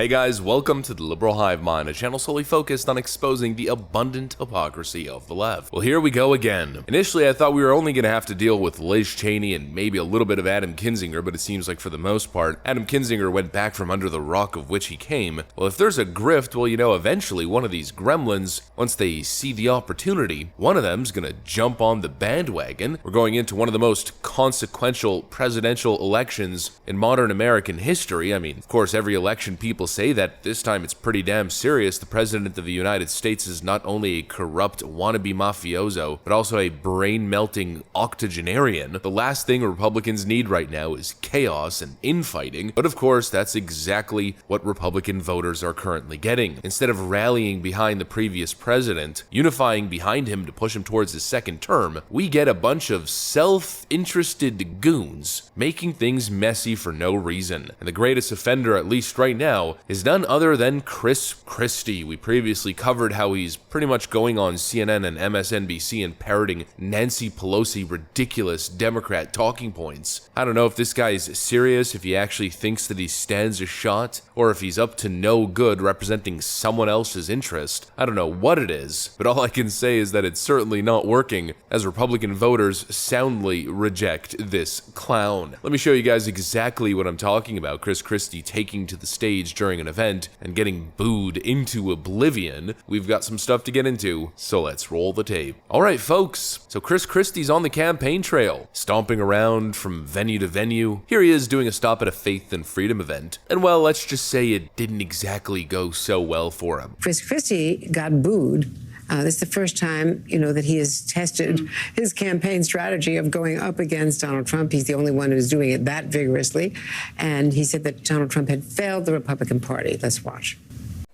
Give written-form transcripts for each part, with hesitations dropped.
Hey guys, welcome to the Liberal Hive Mind, a channel solely focused on exposing the abundant hypocrisy of the left. Well, here we go again. Initially, I thought we were only going to have to deal with Liz Cheney and maybe a little bit of Adam Kinzinger, but it seems like for the most part, Adam Kinzinger went back from under the rock of which he came. Well, if there's a grift, well, you know, eventually one of these gremlins, once they see the opportunity, one of them's going to jump on the bandwagon. We're going into one of the most consequential presidential elections in modern American history. I mean, of course, every election people say that. This time it's pretty damn serious. The President of the United States is not only a corrupt wannabe mafioso, but also a brain-melting octogenarian. The last thing Republicans need right now is chaos and infighting, but of course that's exactly what Republican voters are currently getting. Instead of rallying behind the previous president, unifying behind him to push him towards his second term, we get a bunch of self-interested goons making things messy for no reason. And the greatest offender, at least right now, is none other than Chris Christie. We previously covered how he's pretty much going on CNN and MSNBC and parroting Nancy Pelosi ridiculous Democrat talking points. I don't know if this guy is serious, if he actually thinks that he stands a shot, or if he's up to no good representing someone else's interest. I don't know what it is, but all I can say is that it's certainly not working, as Republican voters soundly reject this clown. Let me show you guys exactly what I'm talking about. Chris Christie taking to the stage during an event and getting booed into oblivion. We've got some stuff to get into, so let's roll the tape. Alright folks, so Chris Christie's on the campaign trail, stomping around from venue to venue. Here he is doing a stop at a Faith and Freedom event, and well, let's just say it didn't exactly go so well for him. Chris Christie got booed. This is the first time, that he has tested his campaign strategy of going up against Donald Trump. He's the only one who's doing it that vigorously. And he said that Donald Trump had failed the Republican Party. Let's watch.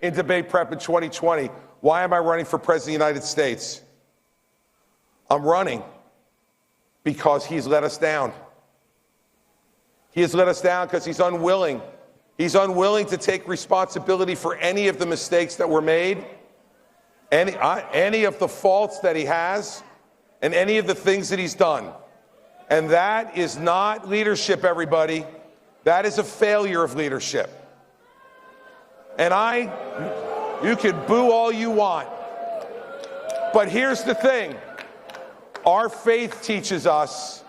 In debate prep in 2020, why am I running for president of the United States? I'm running because he's let us down. He has let us down because he's unwilling. He's unwilling to take responsibility for any of the mistakes that were made, any of the faults that he has, and any of the things that he's done. And that is not leadership, everybody. That is a failure of leadership. And you can boo all you want. But here's the thing. Our faith teaches us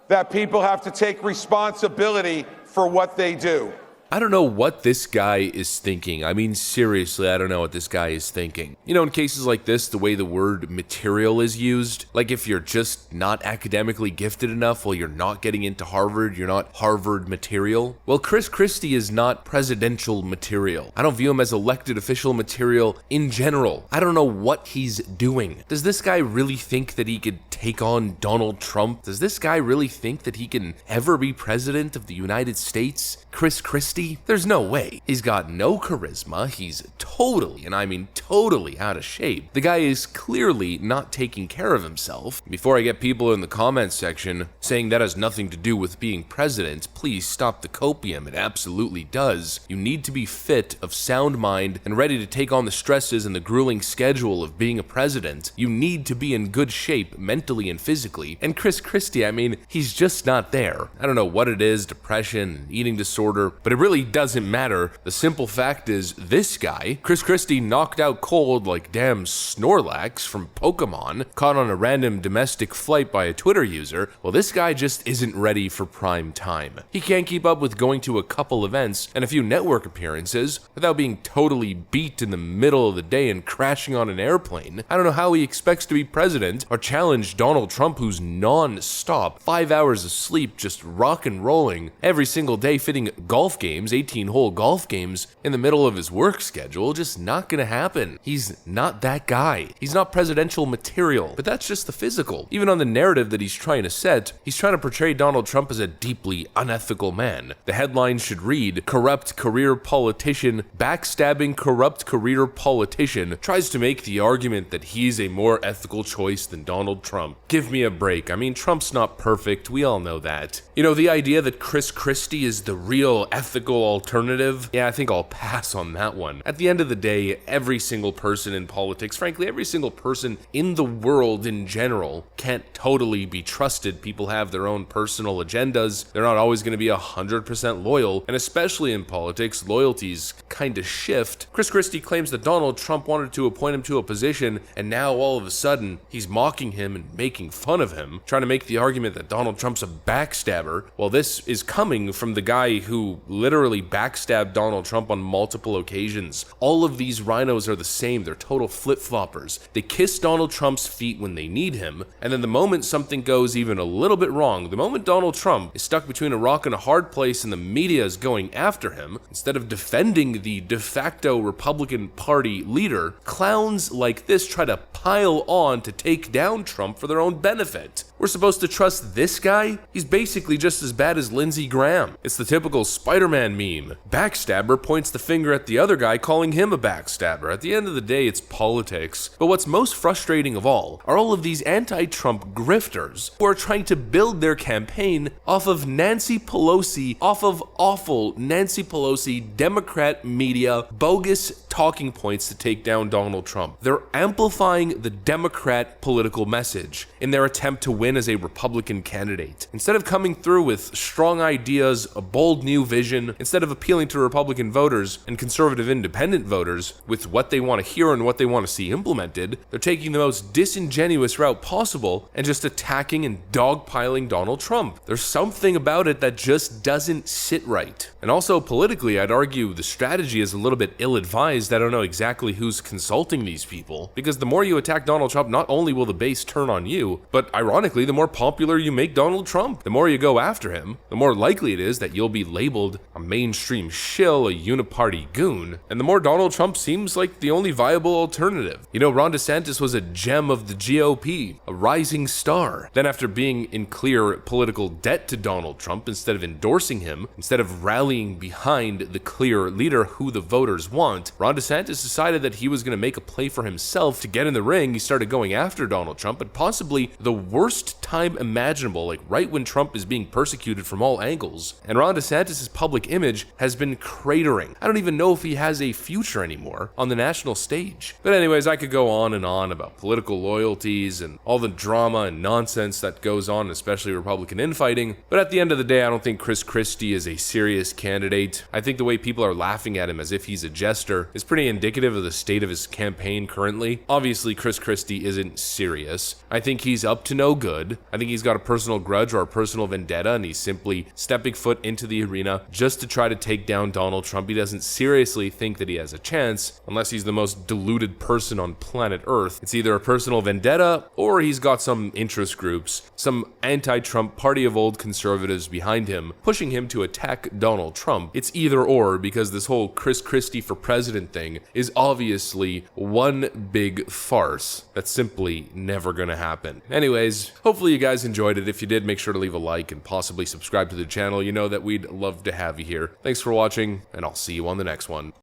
that people have to take responsibility for what they do. I don't know what this guy is thinking. I mean, seriously, I don't know what this guy is thinking. You know, in cases like this, the way the word material is used, like if you're just not academically gifted enough, well, you're not getting into Harvard, you're not Harvard material. Well, Chris Christie is not presidential material. I don't view him as elected official material in general. I don't know what he's doing. Does this guy really think that he could take on Donald Trump? Does this guy really think that he can ever be president of the United States? Chris Christie? There's no way. He's got no charisma. He's totally, and I mean totally out of shape. The guy is clearly not taking care of himself. Before I get people in the comments section saying that has nothing to do with being president, please stop the copium. It absolutely does. You need to be fit, of sound mind, and ready to take on the stresses and the grueling schedule of being a president. You need to be in good shape mentally and physically. And Chris Christie, I mean, he's just not there. I don't know what it is, depression, eating disorder, but it really doesn't matter. The simple fact is, this guy, Chris Christie, knocked out cold like damn Snorlax from Pokemon, caught on a random domestic flight by a Twitter user. Well, this guy just isn't ready for prime time. He can't keep up with going to a couple events and a few network appearances without being totally beat in the middle of the day and crashing on an airplane. I don't know how he expects to be president or challenge Donald Trump, who's non-stop, 5 hours of sleep, just rock and rolling every single day, fitting golf games, 18-hole golf games in the middle of his work schedule. Just not gonna happen. He's not that guy. He's not presidential material. But that's just the physical. Even on the narrative that he's trying to set, he's trying to portray Donald Trump as a deeply unethical man. The headline should read, "Corrupt career politician, backstabbing corrupt career politician tries to make the argument that he's a more ethical choice than Donald Trump." Give me a break. I mean, Trump's not perfect. We all know that. You know, the idea that Chris Christie is the real ethical political alternative, yeah, I think I'll pass on that one. At the end of the day, every single person in politics, frankly, every single person in the world in general, can't totally be trusted. People have their own personal agendas. They're not always going to be 100% loyal, and especially in politics, loyalties kind of shift. Chris Christie claims that Donald Trump wanted to appoint him to a position, and now all of a sudden, he's mocking him and making fun of him, trying to make the argument that Donald Trump's a backstabber. Well, this is coming from the guy who literally backstabbed Donald Trump on multiple occasions. All of these rhinos are the same. They're total flip-floppers. They kiss Donald Trump's feet when they need him, and then the moment something goes even a little bit wrong, the moment Donald Trump is stuck between a rock and a hard place and the media is going after him, instead of defending the de facto Republican Party leader, clowns like this try to pile on to take down Trump for their own benefit. We're supposed to trust this guy? He's basically just as bad as Lindsey Graham. It's the typical Spider-Man meme. Backstabber points the finger at the other guy, calling him a backstabber. At the end of the day, it's politics. But what's most frustrating of all are all of these anti-Trump grifters who are trying to build their campaign off of Nancy Pelosi, off of awful Nancy Pelosi, Democrat media, bogus talking points to take down Donald Trump. They're amplifying the Democrat political message in their attempt to win as a Republican candidate. Instead of coming through with strong ideas, a bold new vision, instead of appealing to Republican voters and conservative independent voters with what they want to hear and what they want to see implemented, they're taking the most disingenuous route possible and just attacking and dogpiling Donald Trump. There's something about it that just doesn't sit right. And also politically, I'd argue the strategy is a little bit ill-advised. I don't know exactly who's consulting these people, because the more you attack Donald Trump, not only will the base turn on you, but ironically, the more popular you make Donald Trump. The more you go after him, the more likely it is that you'll be labeled a mainstream shill, a uniparty goon, and the more Donald Trump seems like the only viable alternative. You know, Ron DeSantis was a gem of the GOP, a rising star. Then after being in clear political debt to Donald Trump, instead of endorsing him, instead of rallying behind the clear leader who the voters want, Ron DeSantis decided that he was going to make a play for himself to get in the ring. He started going after Donald Trump at possibly the worst time imaginable, like right when Trump is being persecuted from all angles. And Ron DeSantis' public image has been cratering. I don't even know if he has a future anymore on the national stage. But anyways, I could go on and on about political loyalties and all the drama and nonsense that goes on, especially Republican infighting. But at the end of the day, I don't think Chris Christie is a serious candidate. I think the way people are laughing at him as if he's a jester is pretty indicative of the state of his campaign currently. Obviously, Chris Christie isn't serious. I think he's up to no good. I think he's got a personal grudge or a personal vendetta, and he's simply stepping foot into the arena just to try to take down Donald Trump. He doesn't seriously think that he has a chance, unless he's the most deluded person on planet Earth. It's either a personal vendetta, or he's got some interest groups, some anti-Trump party of old conservatives behind him, pushing him to attack Donald Trump. It's either or, because this whole Chris Christie for president thing is obviously one big farce that's simply never gonna happen. Anyways, hopefully you guys enjoyed it. If you did, make sure to leave a like and possibly subscribe to the channel. You know that we'd love to have you here. Thanks for watching, and I'll see you on the next one.